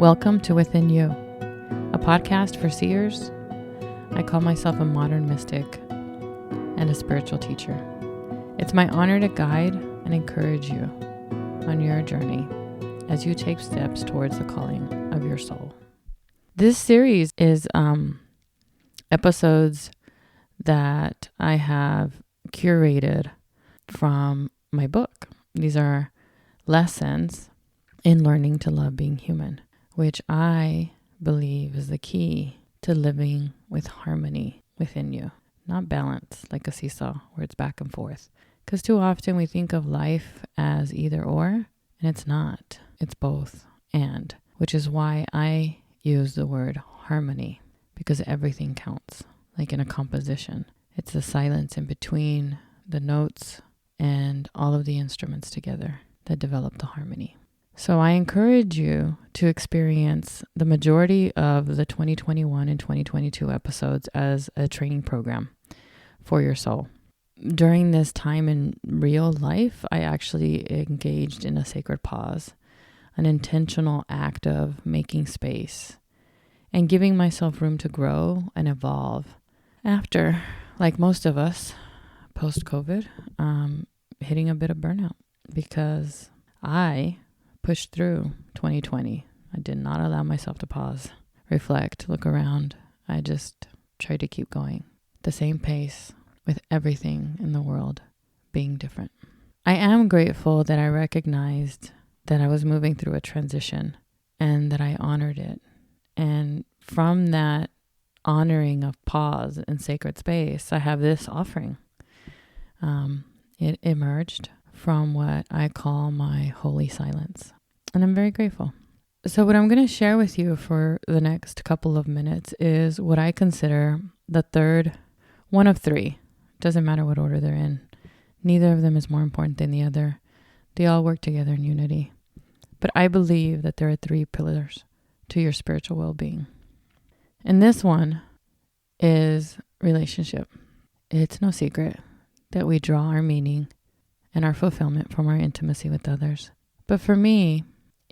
Welcome to Within You, a podcast for seers. I call myself a modern mystic and a spiritual teacher. It's my honor to guide and encourage you on your journey as you take steps towards the calling of your soul. This series is episodes that I have curated from my book. These are lessons in learning to love being human, which I believe is the key to living with harmony within you, not balance like a seesaw where it's back and forth. Because too often we think of life as either or, and it's not. It's both and, which is why I use the word harmony, because everything counts, like in a composition. It's the silence in between the notes and all of the instruments together that develop the harmony. So I encourage you to experience the majority of the 2021 and 2022 episodes as a training program for your soul. During this time in real life, I actually engaged in a sacred pause, an intentional act of making space and giving myself room to grow and evolve after, like most of us, post-COVID, hitting a bit of burnout because I pushed through 2020. I did not allow myself to pause, reflect, look around. I just tried to keep going the same pace with everything in the world being different. I am grateful that I recognized that I was moving through a transition and that I honored it. And from that honoring of pause and sacred space, I have this offering. It emerged from what I call my holy silence. And I'm very grateful. So what I'm going to share with you for the next couple of minutes is what I consider the third, one of three. Doesn't matter what order they're in. Neither of them is more important than the other. They all work together in unity. But I believe that there are three pillars to your spiritual well-being. And this one is relationship. It's no secret that we draw our meaning and our fulfillment from our intimacy with others. But for me,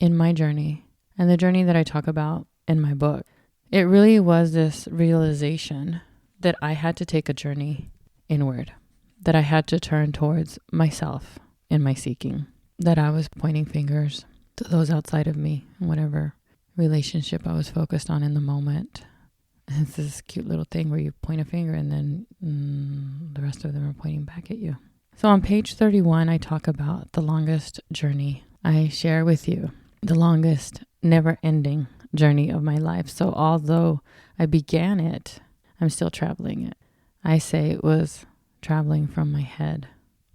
in my journey, and the journey that I talk about in my book, it really was this realization that I had to take a journey inward, that I had to turn towards myself in my seeking, that I was pointing fingers to those outside of me, whatever relationship I was focused on in the moment. It's this cute little thing where you point a finger and then the rest of them are pointing back at you. So on page 31, I talk about the longest journey. I share with you the longest, never-ending journey of my life. So although I began it, I'm still traveling it. I say it was traveling from my head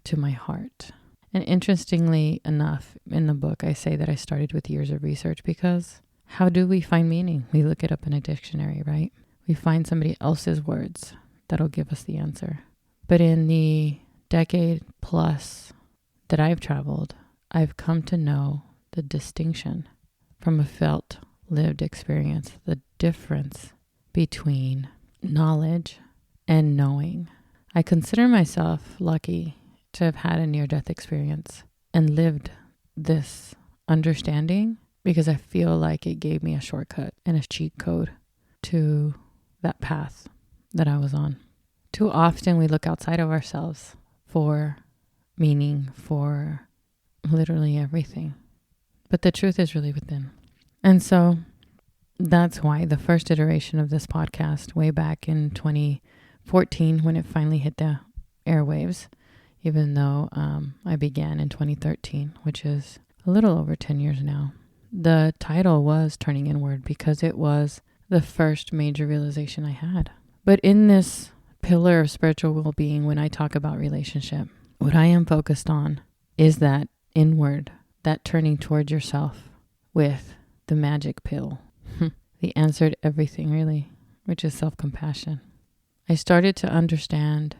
to my heart. And interestingly enough, in the book, I say that I started with years of research because how do we find meaning? We look it up in a dictionary, right? We find somebody else's words that'll give us the answer. But in the decade plus that I've traveled, I've come to know the distinction from a felt, lived experience, the difference between knowledge and knowing. I consider myself lucky to have had a near-death experience and lived this understanding because I feel like it gave me a shortcut and a cheat code to that path that I was on. Too often we look outside of ourselves for meaning, for literally everything. But the truth is really within. And so that's why the first iteration of this podcast way back in 2014 when it finally hit the airwaves, even though I began in 2013, which is a little over 10 years now. The title was Turning Inward because it was the first major realization I had. But in this pillar of spiritual well-being, when I talk about relationship, what I am focused on is that inward, that turning towards yourself with the magic pill, the answer to everything really, which is self-compassion. I started to understand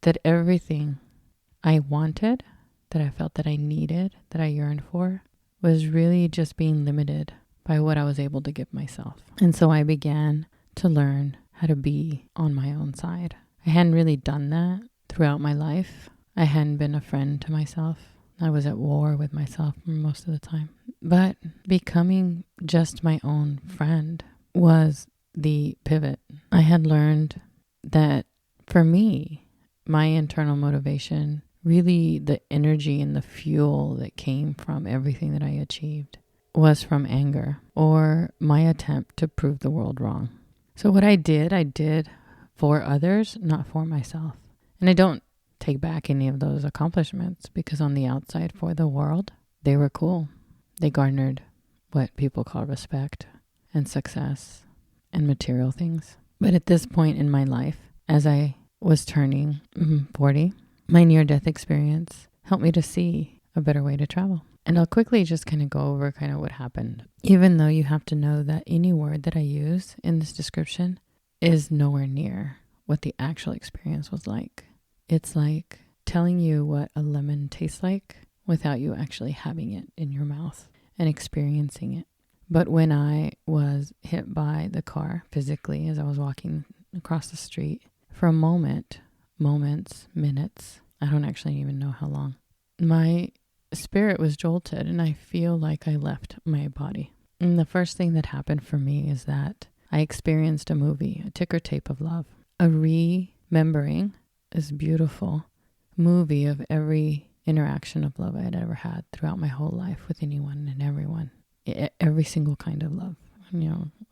that everything I wanted, that I felt that I needed, that I yearned for, was really just being limited by what I was able to give myself. And so I began to learn how to be on my own side. I hadn't really done that throughout my life. I hadn't been a friend to myself. I was at war with myself most of the time. But becoming just my own friend was the pivot. I had learned that for me, my internal motivation, really the energy and the fuel that came from everything that I achieved, was from anger or my attempt to prove the world wrong. So what I did for others, not for myself. And I don't take back any of those accomplishments because on the outside for the world, they were cool. They garnered what people call respect and success and material things. But at this point in my life, as I was turning 40, my near-death experience helped me to see a better way to travel. And I'll quickly just kind of go over kind of what happened. Even though you have to know that any word that I use in this description is nowhere near what the actual experience was like. It's like telling you what a lemon tastes like without you actually having it in your mouth and experiencing it. But when I was hit by the car physically as I was walking across the street, for a moment, moments, minutes, I don't actually even know how long, my spirit was jolted and I feel like I left my body. And the first thing that happened for me is that I experienced a movie, a ticker tape of love, a remembering this beautiful movie of every interaction of love I had ever had throughout my whole life with anyone and everyone. Every single kind of love,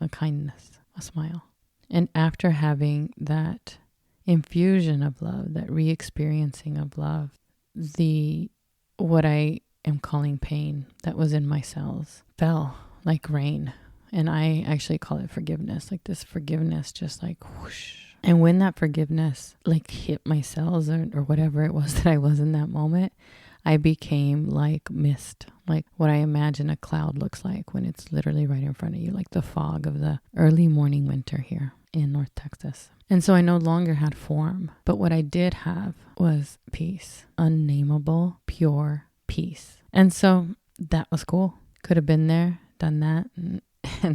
a kindness, a smile. And after having that infusion of love, that re-experiencing of love, what I am calling pain that was in my cells fell like rain. And I actually call it forgiveness, like this forgiveness just like whoosh. And when that forgiveness like hit my cells or whatever it was that I was in that moment, I became like mist, like what I imagine a cloud looks like when it's literally right in front of you, like the fog of the early morning winter here in North Texas. And so I no longer had form, but what I did have was peace, unnameable, pure peace. And so that was cool. Could have been there, done that. And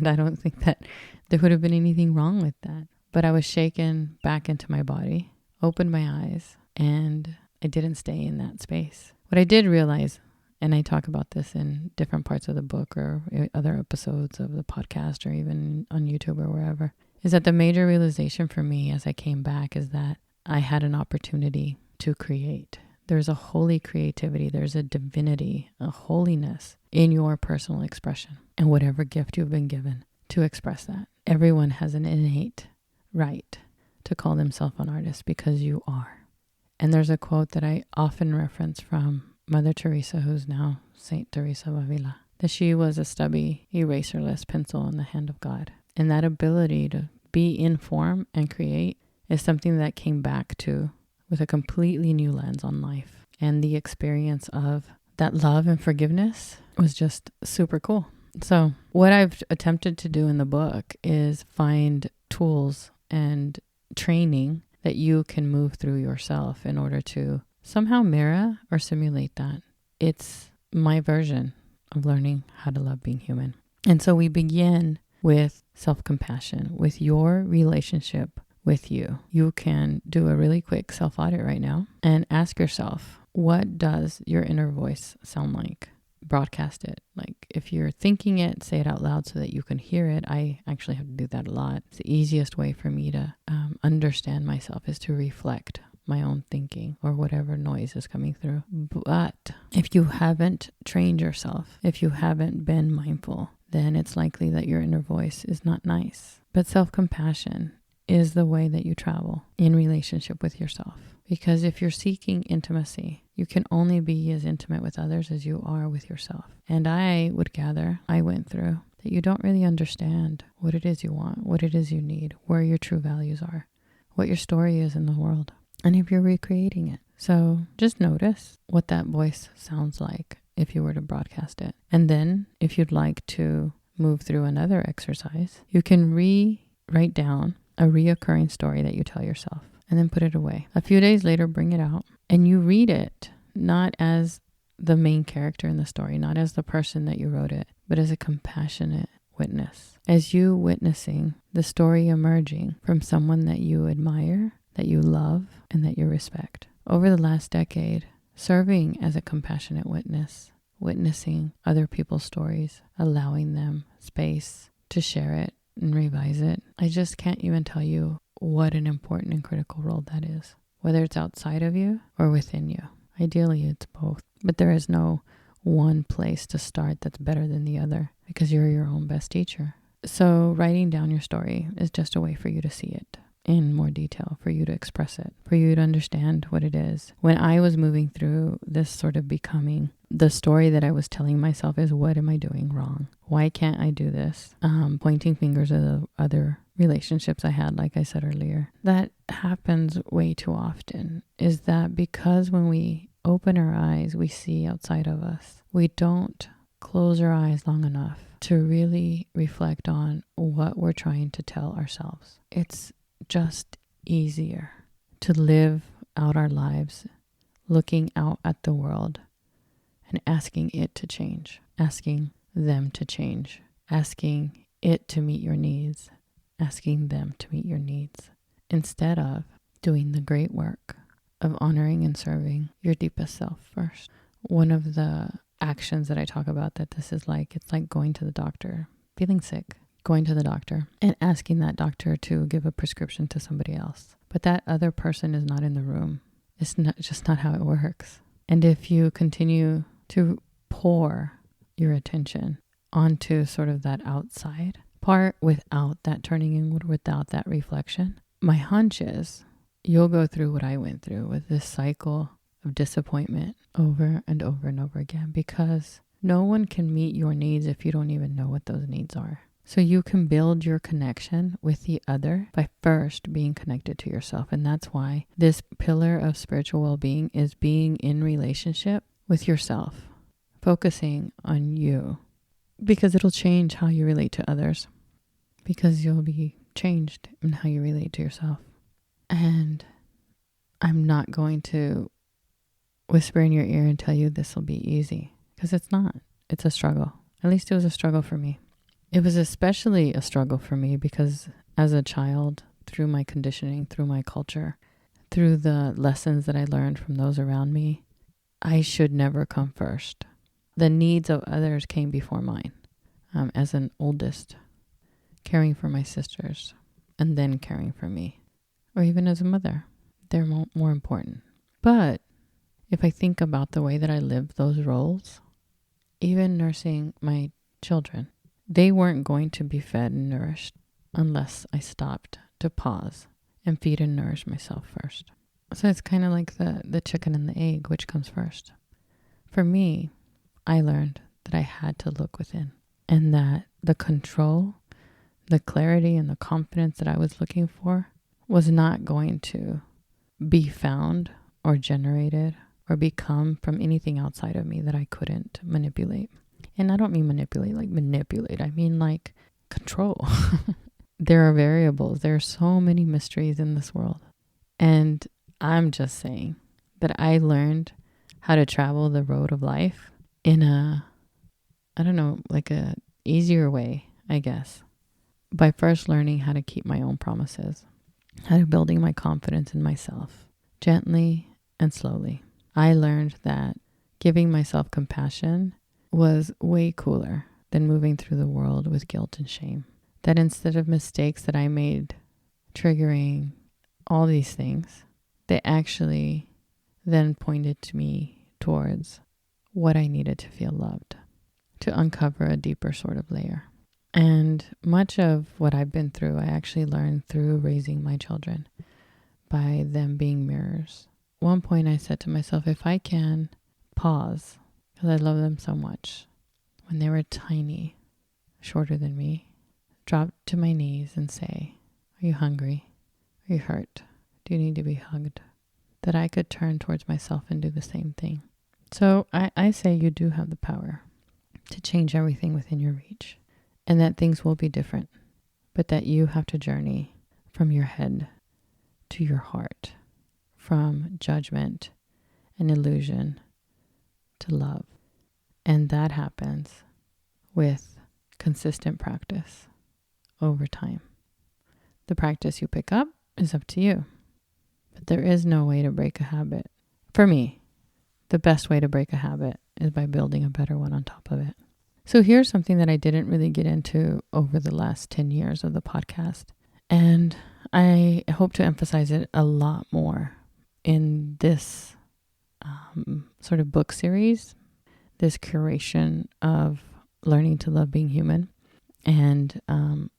I don't think that there would have been anything wrong with that. But I was shaken back into my body, opened my eyes, and I didn't stay in that space. What I did realize, and I talk about this in different parts of the book or other episodes of the podcast or even on YouTube or wherever, is that the major realization for me as I came back is that I had an opportunity to create. There's a holy creativity, there's a divinity, a holiness in your personal expression and whatever gift you've been given to express that. Everyone has an innate right to call themselves an artist because you are. And there's a quote that I often reference from Mother Teresa, who's now Saint Teresa of Avila, that she was a stubby, eraserless pencil in the hand of God. And that ability to be in form and create is something that came back to with a completely new lens on life. And the experience of that love and forgiveness was just super cool. So what I've attempted to do in the book is find tools and training that you can move through yourself in order to somehow mirror or simulate that. It's my version of learning how to love being human. And so we begin with self-compassion, with your relationship with you. You can do a really quick self-audit right now and ask yourself, what does your inner voice sound like? Broadcast it. Like if you're thinking it, say it out loud so that you can hear it. I actually have to do that a lot. It's the easiest way for me to understand myself is to reflect my own thinking or whatever noise is coming through. But if you haven't trained yourself, if you haven't been mindful, then it's likely that your inner voice is not nice. But self-compassion is the way that you travel in relationship with yourself. Because if you're seeking intimacy, you can only be as intimate with others as you are with yourself. And I would gather, I went through, that you don't really understand what it is you want, what it is you need, where your true values are, what your story is in the world, and if you're recreating it. So just notice what that voice sounds like if you were to broadcast it. And then if you'd like to move through another exercise, you can write down a reoccurring story that you tell yourself. And then put it away. A few days later, bring it out and you read it, not as the main character in the story, not as the person that you wrote it, but as a compassionate witness. As you witnessing the story emerging from someone that you admire, that you love, and that you respect. Over the last decade, serving as a compassionate witness witnessing other people's stories, allowing them space to share it and revise it. I just can't even tell you what an important and critical role that is, whether it's outside of you or within you. Ideally, it's both, but there is no one place to start that's better than the other because you're your own best teacher. So writing down your story is just a way for you to see it in more detail, for you to express it, for you to understand what it is. When I was moving through this sort of becoming, the story that I was telling myself is, what am I doing wrong? Why can't I do this? Pointing fingers at the other relationships I had, like I said earlier. That happens way too often, is that because when we open our eyes, we see outside of us. We don't close our eyes long enough to really reflect on what we're trying to tell ourselves. It's just easier to live out our lives looking out at the world and asking it to change, asking them to change, asking it to meet your needs, asking them to meet your needs, instead of doing the great work of honoring and serving your deepest self first. One of the actions that I talk about that this is like, it's like going to the doctor, feeling sick, going to the doctor and asking that doctor to give a prescription to somebody else. But that other person is not in the room. It's just not how it works. And if you continue to pour your attention onto sort of that outside part without that turning inward, without that reflection, my hunch is you'll go through what I went through with this cycle of disappointment over and over and over again, because no one can meet your needs if you don't even know what those needs are. So you can build your connection with the other by first being connected to yourself. And that's why this pillar of spiritual well-being is being in relationship with yourself, focusing on you, because it'll change how you relate to others, because you'll be changed in how you relate to yourself. And I'm not going to whisper in your ear and tell you this will be easy, because it's not. It's a struggle. At least it was a struggle for me. It was especially a struggle for me because as a child, through my conditioning, through my culture, through the lessons that I learned from those around me, I should never come first. The needs of others came before mine. As an oldest, caring for my sisters, and then caring for me. Or even as a mother, they're more important. But if I think about the way that I lived those roles, even nursing my children, they weren't going to be fed and nourished unless I stopped to pause and feed and nourish myself first. So it's kind of like the chicken and the egg, which comes first. For me, I learned that I had to look within, and that the control, the clarity, and the confidence that I was looking for was not going to be found or generated or become from anything outside of me that I couldn't manipulate. And I don't mean manipulate like manipulate. I mean like control. There are variables. There are so many mysteries in this world. And I'm just saying that I learned how to travel the road of life in like a easier way, I guess. By first learning how to keep my own promises, how to building my confidence in myself, gently and slowly. I learned that giving myself compassion was way cooler than moving through the world with guilt and shame. That instead of mistakes that I made triggering all these things, they actually then pointed to me towards what I needed to feel loved, to uncover a deeper sort of layer. And much of what I've been through, I actually learned through raising my children, by them being mirrors. At one point I said to myself, if I can pause, because I love them so much, when they were tiny, shorter than me, drop to my knees and say, are you hungry? Are you hurt? Do you need to be hugged? That I could turn towards myself and do the same thing. So I say you do have the power to change everything within your reach, and that things will be different, but that you have to journey from your head to your heart, from judgment and illusion to love. And that happens with consistent practice over time. The practice you pick up is up to you, but there is no way to break a habit. For me, the best way to break a habit is by building a better one on top of it. So here's something that I didn't really get into over the last 10 years of the podcast. And I hope to emphasize it a lot more in this sort of book series, this curation of learning to love being human, and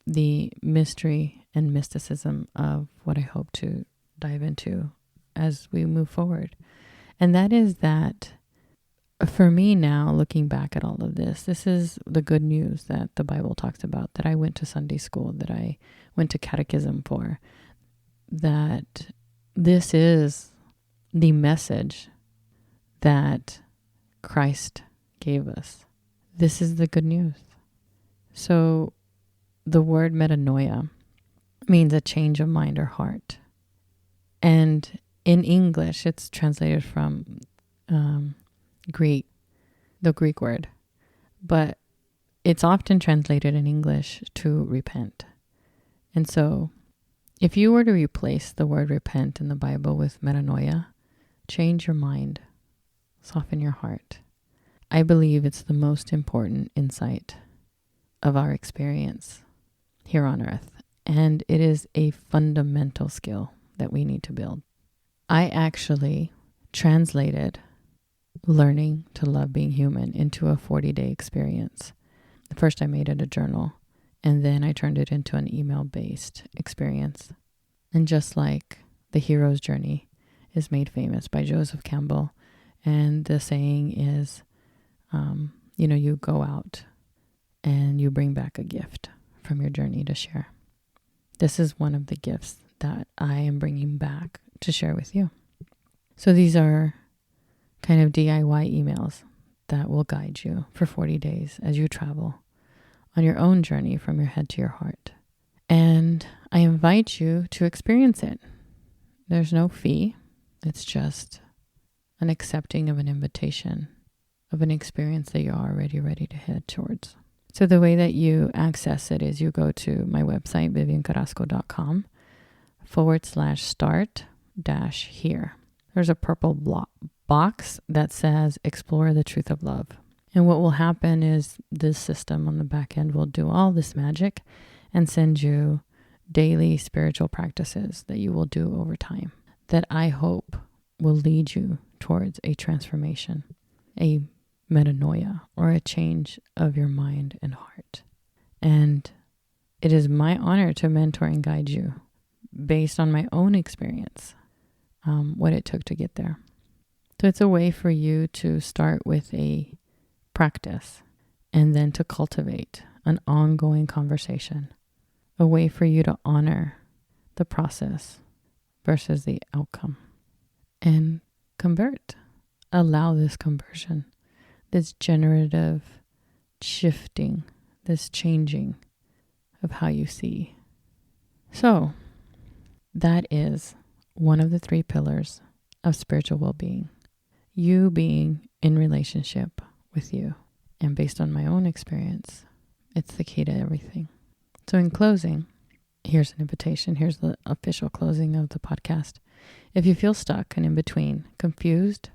the mystery and mysticism of what I hope to dive into as we move forward. And that is that for me now, looking back at all of this, this is the good news that the Bible talks about, that I went to Sunday school, that I went to catechism for, that this is the message that Christ gave us. This is the good news. So the word metanoia means a change of mind or heart. And in English, it's translated from Greek, the Greek word, but it's often translated in English to repent. And so if you were to replace the word repent in the Bible with metanoia, change your mind, soften your heart. I believe it's the most important insight of our experience here on earth. And it is a fundamental skill that we need to build. I actually translated learning to love being human into a 40-day experience. First, I made it a journal, and then I turned it into an email-based experience. And just like the hero's journey is made famous by Joseph Campbell, and the saying is, you go out and you bring back a gift from your journey to share. This is one of the gifts that I am bringing back to share with you. So these are kind of DIY emails that will guide you for 40 days as you travel on your own journey from your head to your heart. And I invite you to experience it. There's no fee. It's just an accepting of an invitation of an experience that you're already ready to head towards. So the way that you access it is you go to my website, viviancarrasco.com/start-here. There's a purple box that says explore the truth of love. And what will happen is this system on the back end will do all this magic and send you daily spiritual practices that you will do over time that I hope will lead you towards a transformation, a metanoia, or a change of your mind and heart. And it is my honor to mentor and guide you based on my own experience, what it took to get there. So it's a way for you to start with a practice and then to cultivate an ongoing conversation, a way for you to honor the process versus the outcome and convert. Allow this conversion, this generative shifting, this changing of how you see. So that is one of the 3 pillars of spiritual well-being. You being in relationship with you. And based on my own experience, it's the key to everything. So in closing, here's an invitation. Here's the official closing of the podcast. If you feel stuck and in between, confused,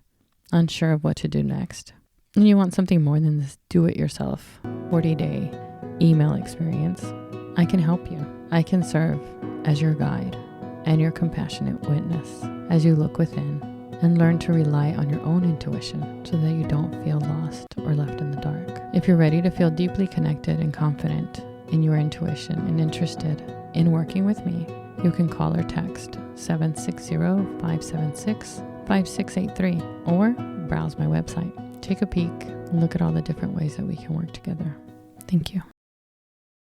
unsure of what to do next, and you want something more than this do-it-yourself 40-day email experience, I can help you. I can serve as your guide and your compassionate witness as you look within and learn to rely on your own intuition so that you don't feel lost or left in the dark. If you're ready to feel deeply connected and confident in your intuition and interested in working with me, you can call or text 760-576-5683 or browse my website. Take a peek and look at all the different ways that we can work together. Thank you.